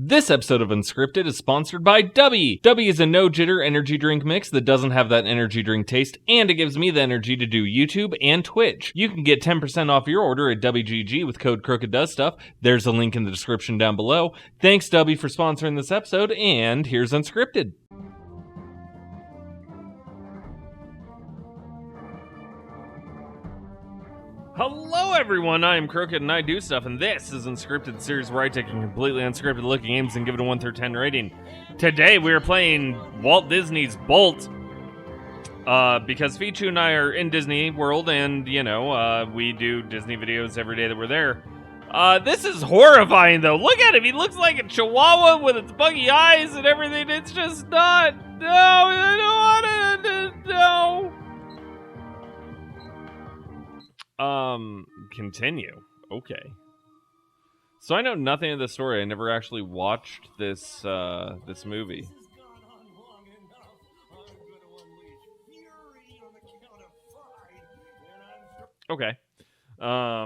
This episode of Unscripted is sponsored by Dubby. Dubby is a no-jitter energy drink mix that doesn't have that energy drink taste, and it gives me the energy to do YouTube and Twitch. You can get 10% off your order at WGG with code Krooked. There's a link in the description down below. Thanks, Dubby, for sponsoring this episode, and here's Unscripted. Hello everyone, I am Krooked and I do stuff, and this is Unscripted, series where I take a completely unscripted look at games and give it a 1 through 10 rating. Today we are playing Walt Disney's Bolt, because Fichu and I are in Disney World, and, you know, we do Disney videos every day that we're there. This is horrifying though. Look at him, he looks like a chihuahua with its buggy eyes and everything. It's just not, no, I don't want to, no. Continue. Okay. So I know nothing of the story. I never actually watched this, this movie. Okay. I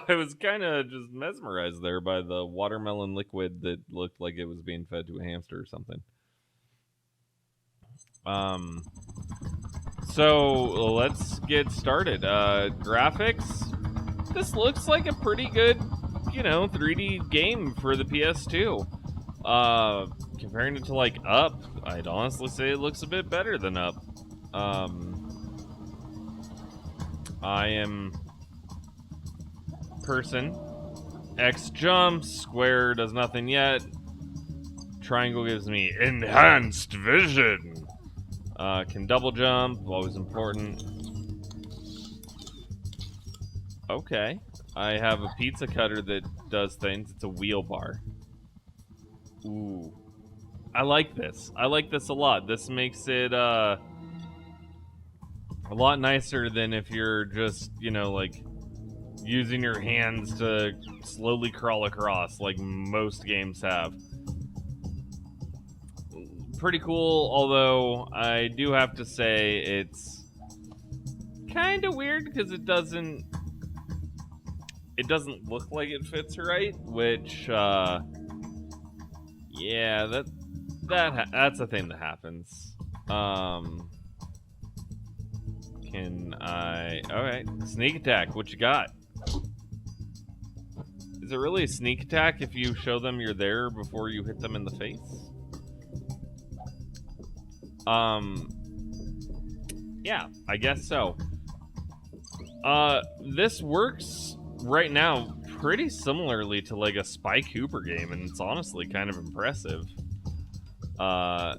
was kind of just mesmerized there by the watermelon liquid that looked like it was being fed to a hamster or something. So let's get started. Graphics. This looks like a pretty good, you know, 3D game for the PS2. Comparing it to like Up, I'd honestly say it looks a bit better than Up. I am person. X jumps, square does nothing yet. Triangle gives me enhanced vision. Can double jump, always important. Okay. I have a pizza cutter that does things. It's a wheel bar. Ooh. I like this. I like this a lot. This makes it, a lot nicer than if you're just, you know, like, using your hands to slowly crawl across, like most games have. Pretty cool, although I do have to say it's kind of weird because it doesn't look like it fits right, which yeah, that's a thing that happens. Can I, alright, sneak attack, what you got? Is it really a sneak attack if you show them you're there before you hit them in the face? Yeah, I guess so. This works right now pretty similarly to like a Spy Cooper game, and it's honestly kind of impressive. I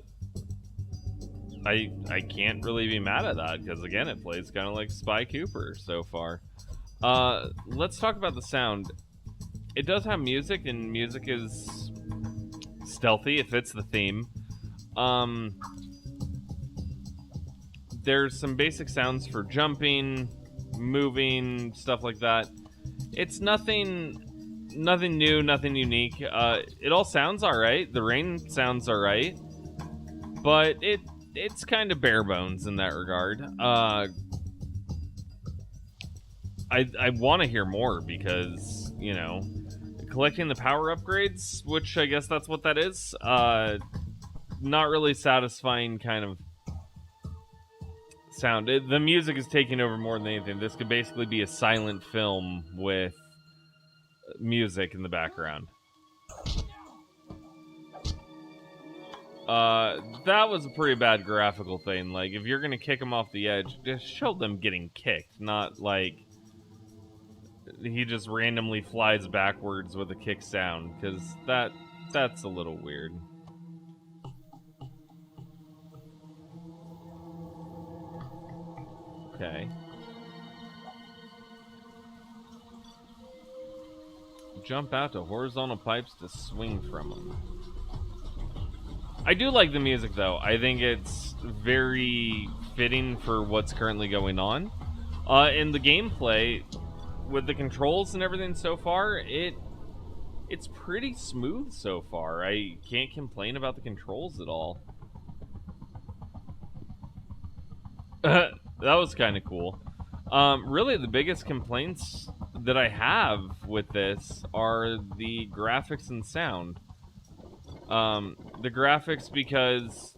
can't really be mad at that, because again, it plays kind of like Spy Cooper so far. Let's talk about the sound. It does have music, and music is stealthy. It fits the theme. There's some basic sounds for jumping, moving, stuff like that. It's nothing new, nothing unique. It all sounds alright. The rain sounds alright. But it's kind of bare bones in that regard. I want to hear more because, you know, collecting the power upgrades, which I guess that's what that is, not really satisfying kind of sound. The music is taking over more than anything. This could basically be a silent film with music in the background. That was a pretty bad graphical thing. Like, if you're gonna kick him off the edge, just show them getting kicked, not like he just randomly flies backwards with a kick sound, because that's a little weird. Okay. Jump out to horizontal pipes to swing from them. I do like the music, though. I think it's very fitting for what's currently going on. In the gameplay, with the controls and everything so far, it's pretty smooth so far. I can't complain about the controls at all. That was kind of cool. Really, the biggest complaints that I have with this are the graphics and sound. The graphics, because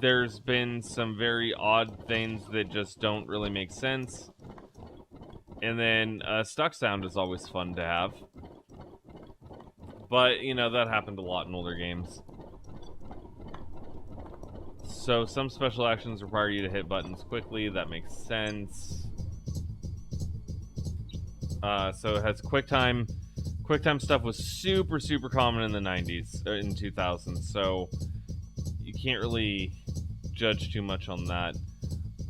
there's been some very odd things that just don't really make sense. And then stuck sound is always fun to have. But, you know, that happened a lot in older games. So some special actions require you to hit buttons quickly. That makes sense. So it has QuickTime. QuickTime stuff was super, super common in the 90s, or in 2000s. So you can't really judge too much on that.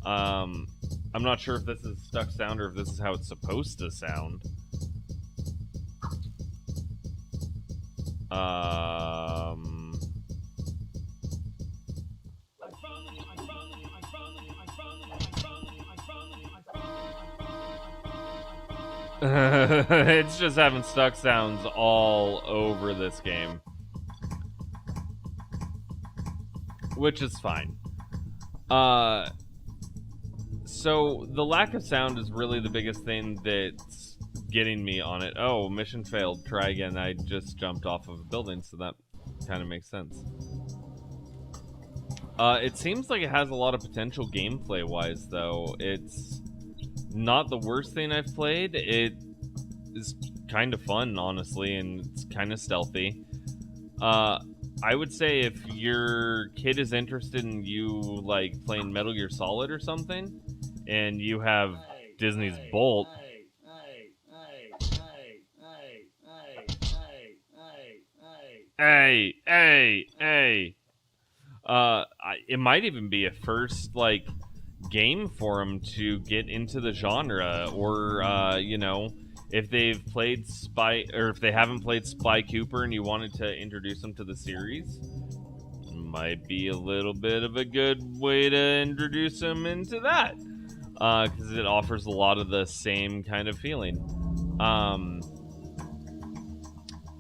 I'm not sure if this is stuck sound or if this is how it's supposed to sound. It's just having stuck sounds all over this game, which is fine. So the lack of sound is really the biggest thing that's getting me on it. Oh, mission failed. Try again. I just jumped off of a building, so that kind of makes sense. It seems like it has a lot of potential gameplay-wise, though. It's not the worst thing I've played. It is kind of fun, honestly, and it's kind of stealthy. I would say if your kid is interested in you, like, playing Metal Gear Solid or something, and you have Disney's Bolt... Hey! It might even be a first, like, game for them to get into the genre, or, you know, if they've played if they haven't played Sly Cooper and you wanted to introduce them to the series, might be a little bit of a good way to introduce them into that, because it offers a lot of the same kind of feeling.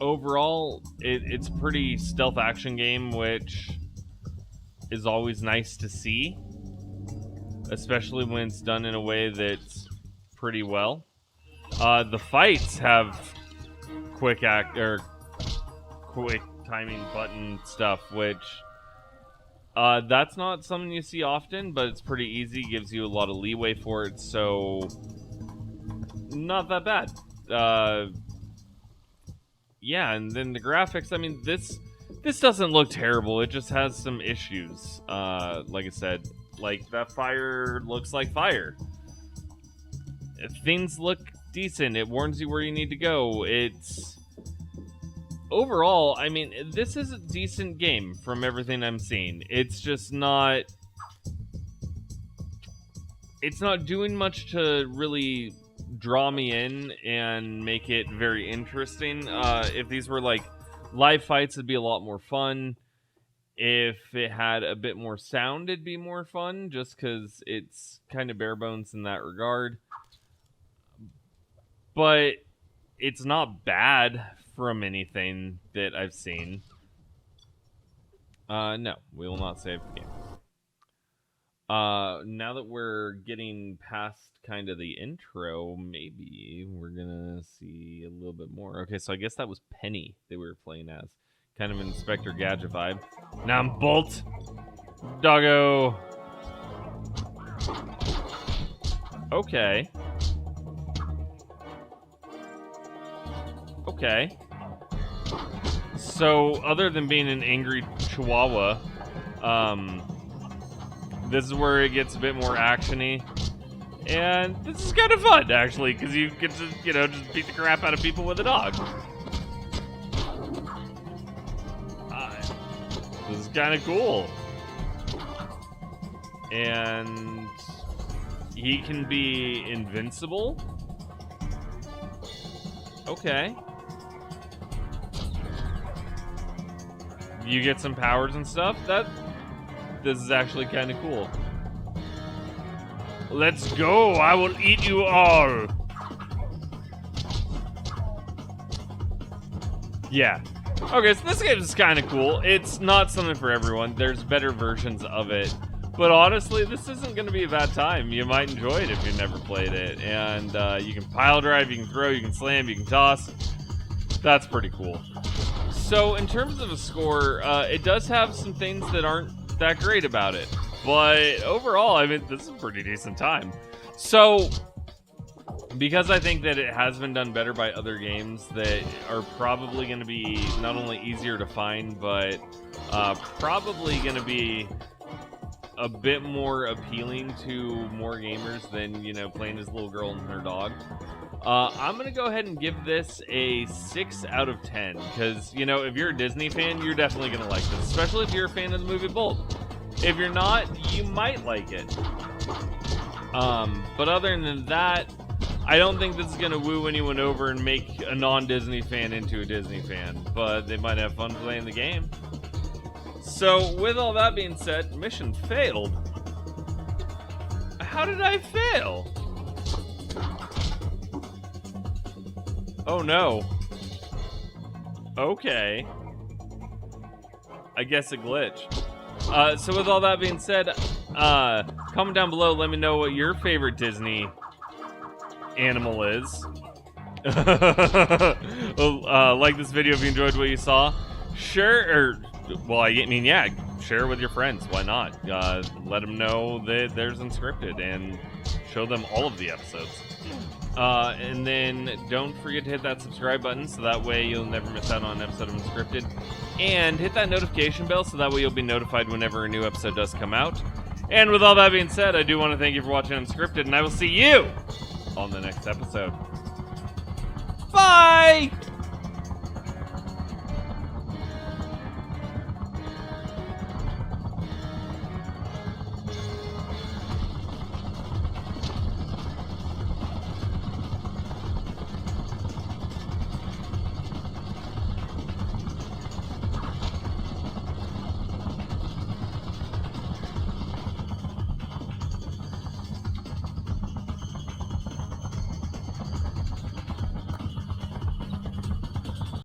Overall, it's a pretty stealth action game, which is always nice to see, especially when it's done in a way that's pretty well. The fights have quick timing button stuff, which that's not something you see often, but it's pretty easy, gives you a lot of leeway for it, so not that bad. Yeah, and then the graphics, I mean, this doesn't look terrible. It just has some issues. Like I said, like that fire looks like fire. Things look decent. It warns you where you need to go. It's overall, I mean, this is a decent game from everything I'm seeing. It's just not. It's not doing much to really draw me in and make it very interesting. If these were like live fights, it'd be a lot more fun. If it had a bit more sound, it'd be more fun, just because it's kind of bare bones in that regard. But it's not bad from anything that I've seen. No, we will not save the game. Now that we're getting past kind of the intro, maybe we're gonna see a little bit more. Okay, so I guess that was Penny that we were playing as. Kind of an Inspector Gadget vibe. Now I'm Bolt. Doggo. Okay. Okay. So, other than being an angry chihuahua, this is where it gets a bit more action-y. And this is kind of fun, actually, because you get to, you know, just beat the crap out of people with a dog. This is kind of cool. And he can be invincible. Okay. You get some powers and stuff. This is actually kind of cool. Let's go! I will eat you all! Yeah. Okay, so this game is kind of cool. It's not something for everyone. There's better versions of it. But honestly, this isn't going to be a bad time. You might enjoy it if you've never played it. And you can pile drive, you can throw, you can slam, you can toss. That's pretty cool. So in terms of a score, it does have some things that aren't that great about it. But overall, I mean, this is a pretty decent time. So, because I think that it has been done better by other games that are probably going to be not only easier to find, but probably going to be a bit more appealing to more gamers than, you know, playing as a little girl and her dog. I'm going to go ahead and give this a 6 out of 10. Because, you know, if you're a Disney fan, you're definitely going to like this. Especially if you're a fan of the movie Bolt. If you're not, you might like it. But other than that, I don't think this is going to woo anyone over and make a non-Disney fan into a Disney fan. But they might have fun playing the game. So, with all that being said, mission failed. How did I fail? Oh no. Okay. I guess it glitched. So with all that being said, comment down below, let me know what your favorite Disney animal is. Like this video if you enjoyed what you saw. Share, yeah, share with your friends. Why not? Let them know that there's Unscripted and show them all of the episodes. And then don't forget to hit that subscribe button so that way you'll never miss out on an episode of Unscripted. And hit that notification bell so that way you'll be notified whenever a new episode does come out. And with all that being said, I do want to thank you for watching Unscripted, and I will see you on the next episode. Bye!